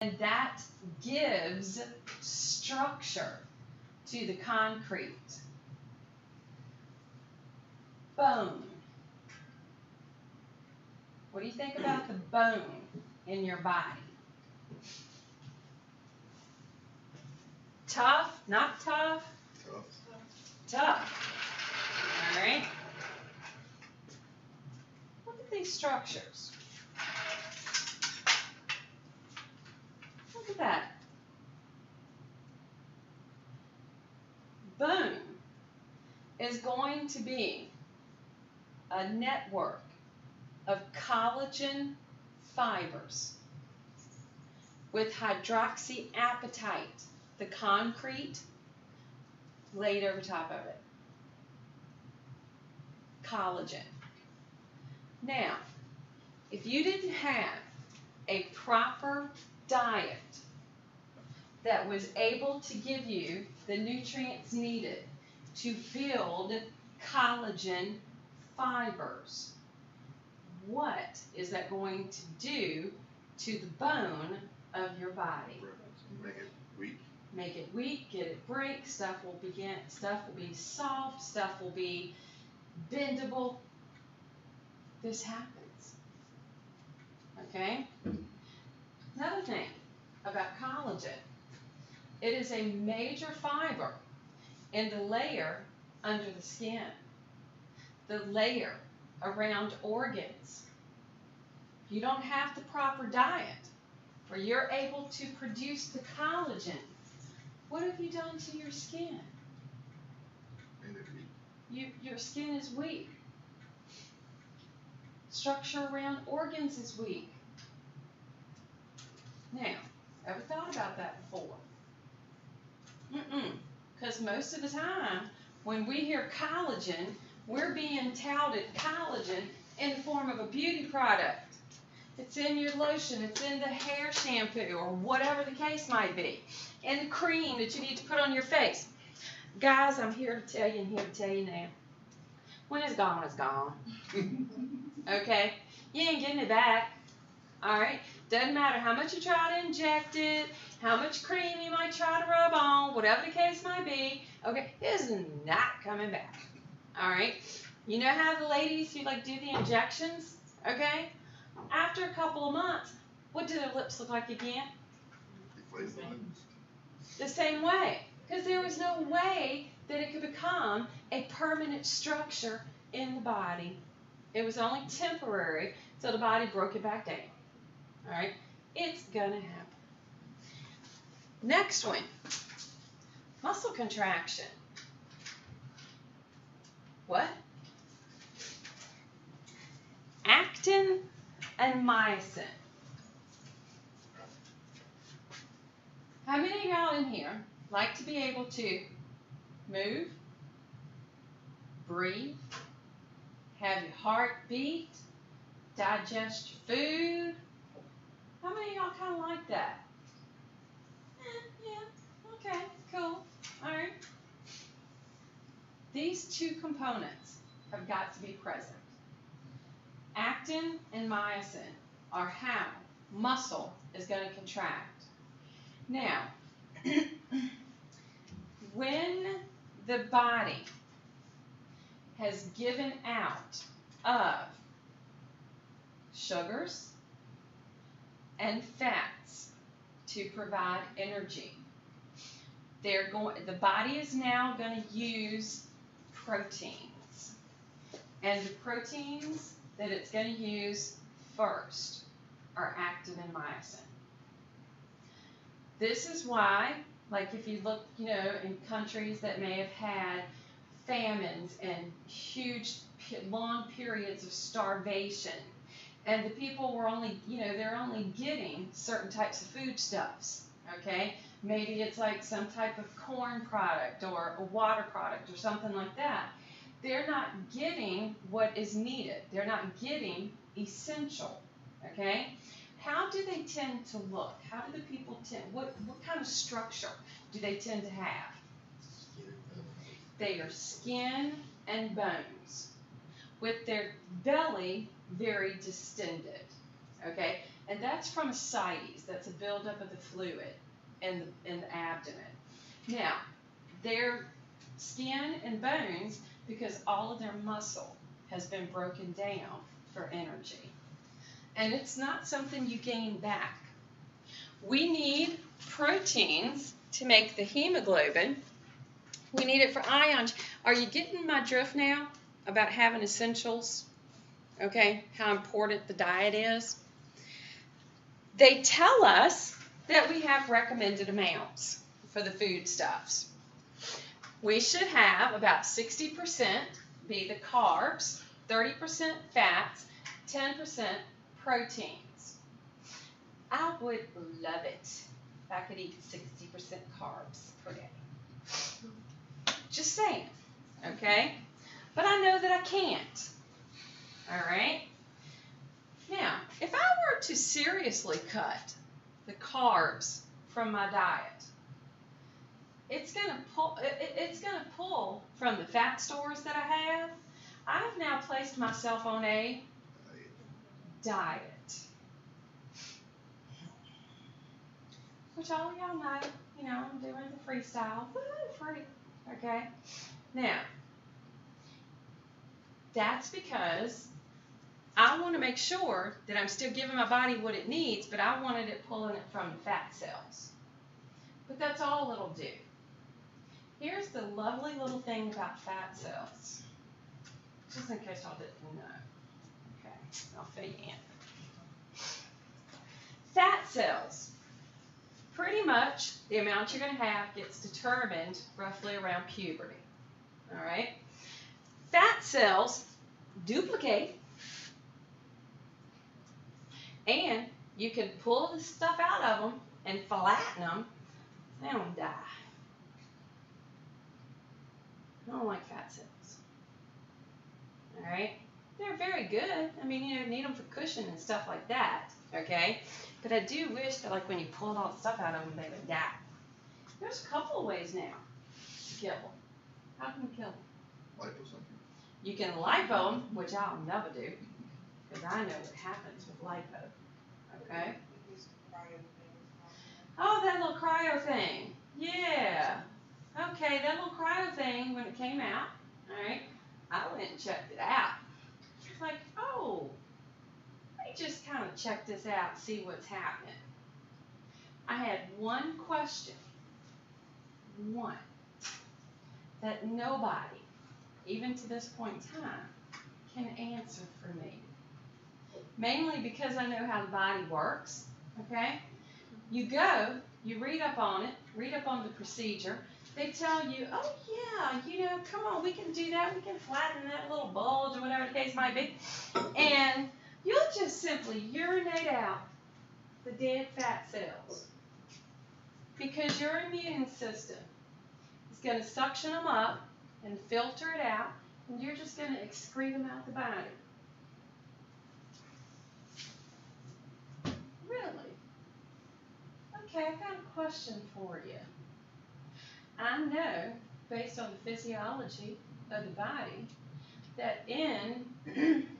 And that gives structure to the concrete. Bone. What do you think about the bone in your body? Tough? Not tough? Tough. Tough. All right. Look at these structures. Look at that. Bone is going to be a network of collagen fibers with hydroxyapatite, the concrete, laid over top of it. Collagen. Now, if you didn't have a proper diet that was able to give you the nutrients needed to build collagen fibers, what is that going to do to the bone of your body? Make it weak. Make it weak, get it break, stuff will be soft, stuff will be bendable. This happens. Okay? Another thing about collagen, it is a major fiber in the layer under the skin, the layer around organs. You don't have the proper diet where you're able to produce the collagen. What have you done to your skin? Made it weak. Your skin is weak. Structure around organs is weak. Now, ever thought about that before? Because most of the time, when we hear collagen, we're being touted collagen in the form of a beauty product. It's in your lotion, it's in the hair shampoo, or whatever the case might be, and the cream that you need to put on your face. Guys, I'm here to tell you and here to tell you now. When it's gone, it's gone. Okay? You ain't getting it back. Alright? Doesn't matter how much you try to inject it, how much cream you might try to rub on, whatever the case might be. Okay? It is not coming back. Alright? You know how the ladies who like do the injections? Okay? After a couple of months, what do their lips look like again? The same way. Because there was no way that it could become a permanent structure in the body. It was only temporary until the body broke it back down. Alright? It's going to happen. Next one. Muscle contraction. What? Actin and myosin. How many of y'all in here like to be able to move, breathe, have your heart beat, digest your food? How many of y'all kind of like that? Yeah, okay, cool, all right. These two components have got to be present. Actin and myosin are how muscle is going to contract. Now, when the body has given out of sugars and fats to provide energy, the body is now going to use proteins. And the proteins that it's going to use first are actin and myosin. This is why, like if you look, in countries that may have had famines and huge, long periods of starvation, and the people were only, they're only getting certain types of foodstuffs, okay? Maybe it's like some type of corn product or a water product or something like that. They're not getting what is needed. They're not getting essential, okay? How do they tend to look? How do the people tend, what kind of structure do they tend to have? They are skin and bones, with their belly very distended, okay? And that's from ascites. That's a buildup of the fluid in the abdomen. Now, their skin and bones, because all of their muscle has been broken down for energy. And it's not something you gain back. We need proteins to make the hemoglobin. We need it for ions. Are you getting my drift now about having essentials? Okay, how important the diet is? They tell us that we have recommended amounts for the foodstuffs. We should have about 60% be the carbs, 30% fats, 10% proteins. I would love it if I could eat 60% carbs per day. Just saying, okay? But I know that I can't. All right? Now, if I were to seriously cut the carbs from my diet, it's going to pull from the fat stores that I have. I've now placed myself on a diet. Which all y'all know, I'm doing the freestyle. Woo, free. Okay? Now, that's because I want to make sure that I'm still giving my body what it needs, but I wanted it pulling it from the fat cells. But that's all it'll do. Here's the lovely little thing about fat cells. Just in case y'all didn't know. Okay, I'll fill you in. Fat cells. Pretty much the amount you're going to have gets determined roughly around puberty. All right? Fat cells duplicate, and you can pull the stuff out of them and flatten them. They don't die. I don't like fat cells. All right? They're very good. I mean, you need them for cushion and stuff like that. Okay? But I do wish that, like, when you pulled all the stuff out of them, they would die. There's a couple of ways now to kill them. How can we kill them? Lipo something. You can lipo them, which I'll never do, because I know what happens with lipo. Okay? Oh, that little cryo thing. Yeah. Okay, that little cryo thing, when it came out, all right, I went and checked it out. It's like, oh, let me just kind of check this out, see what's happening. I had one question, one, that nobody, even to this point in time, can answer for me. Mainly because I know how the body works, okay? You go, you read up on it, read up on the procedure. They tell you, oh yeah, come on, we can do that. We can flatten that little bulge or whatever the case might be. And you'll just simply urinate out the dead fat cells. Because your immune system is going to suction them up and filter it out, and you're just going to excrete them out the body. Really? Okay, I've got a question for you. I know, based on the physiology of the body, that in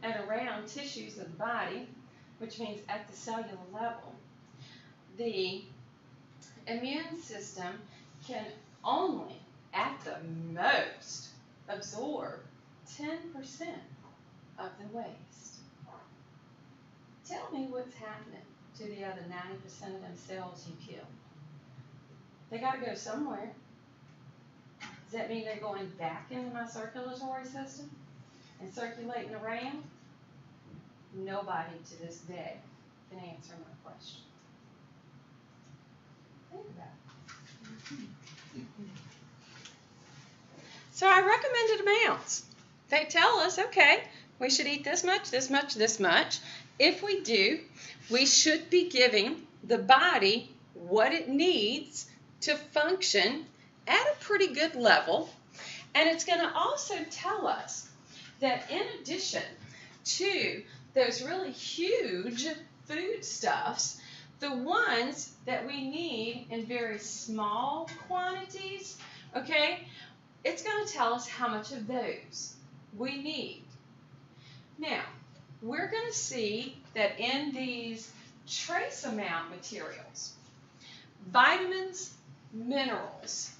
and around tissues of the body, which means at the cellular level, the immune system can only, at the most, absorb 10% of the waste. Tell me what's happening to the other 90% of them cells you kill. They got to go somewhere. Does that mean they're going back into my circulatory system and circulating around? Nobody to this day can answer my question. Think about it. So I recommended amounts. They tell us, okay, we should eat this much, this much, this much. If we do, we should be giving the body what it needs to function at a pretty good level. And it's going to also tell us that in addition to those really huge foodstuffs, the ones that we need in very small quantities, okay, it's going to tell us how much of those we need. Now, we're going to see that in these trace amount materials. Vitamins, minerals.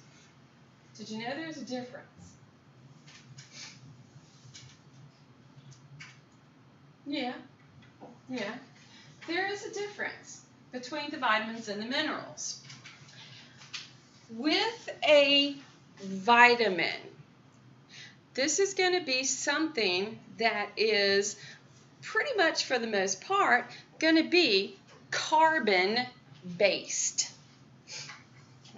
Did you know there's a difference? Yeah. There is a difference between the vitamins and the minerals. With a vitamin, this is going to be something that is pretty much, for the most part, going to be carbon-based.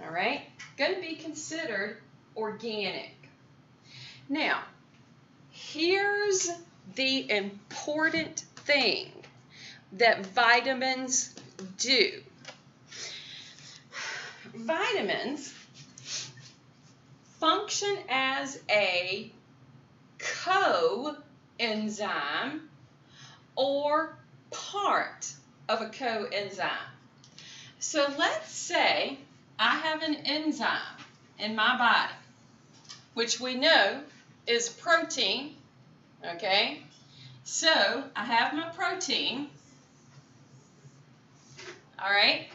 All right? Going to be considered organic. Now, here's the important thing that vitamins do. Vitamins function as a coenzyme or part of a coenzyme. So let's say I have an enzyme in my body, which we know is protein, okay? So I have my protein, all right?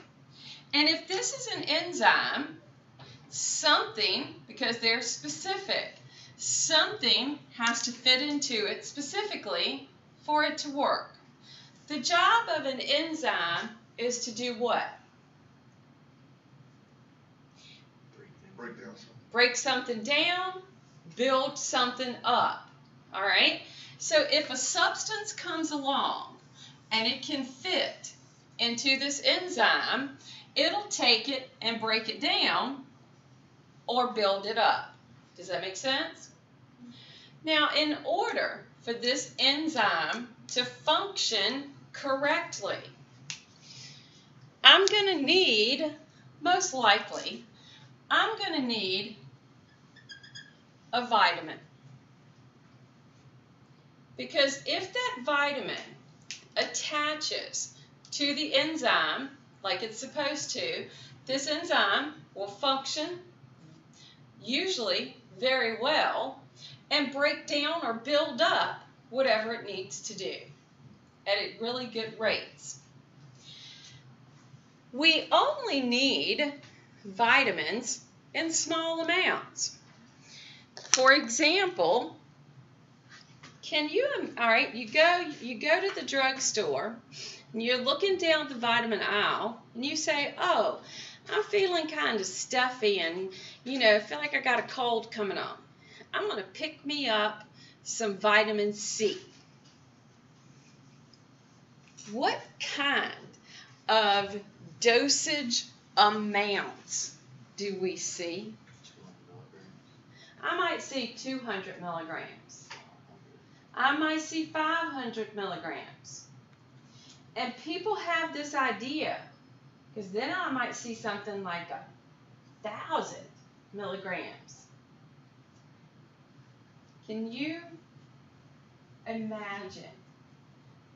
And if this is an enzyme, something, because they're specific, something has to fit into it specifically for it to work. The job of an enzyme is to do what? Break something down, build something up, all right? So if a substance comes along and it can fit into this enzyme, it'll take it and break it down or build it up. Does that make sense? Now, in order for this enzyme to function correctly, I'm going to need, most likely, I'm going to need a vitamin. Because if that vitamin attaches to the enzyme like it's supposed to, this enzyme will function usually very well and break down or build up whatever it needs to do at really good rates. We only need vitamins in small amounts. For example, you go to the drugstore and you're looking down the vitamin aisle and you say, oh, I'm feeling kind of stuffy and, feel like I got a cold coming on. I'm going to pick me up some vitamin C. What kind of dosage amounts do we see? I might see 200 milligrams. I might see 500 milligrams. And people have this idea, because then I might see something like 1,000 milligrams. Can you imagine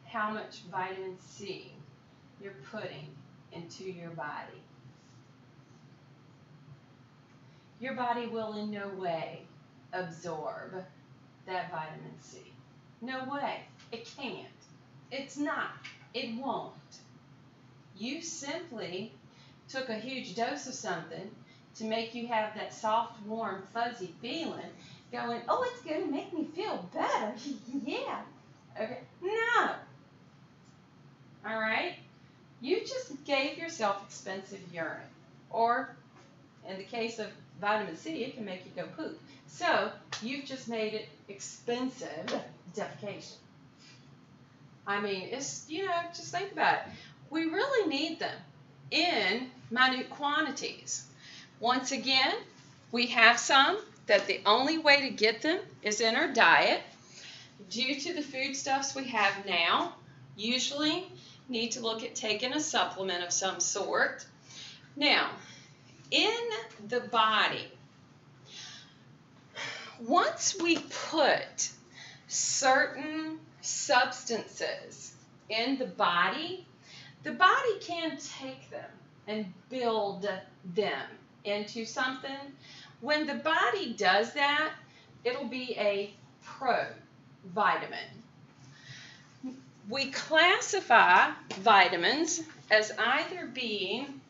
how much vitamin C you're putting into your body? Your body will in no way absorb that vitamin C. No way. It can't. It's not. It won't. You simply took a huge dose of something to make you have that soft, warm, fuzzy feeling, going, oh, it's going to make me feel better. Yeah. Okay. No. All right? You just gave yourself expensive urine. Or, in the case of vitamin C, it can make you go poop. So, you've just made it expensive defecation. I mean, it's, just think about it. We really need them in minute quantities. Once again, we have some that the only way to get them is in our diet. Due to the foodstuffs we have now, usually need to look at taking a supplement of some sort. Now, in the body, once we put certain substances in the body can take them and build them into something. When the body does that, it'll be a provitamin. we classify vitamins as either being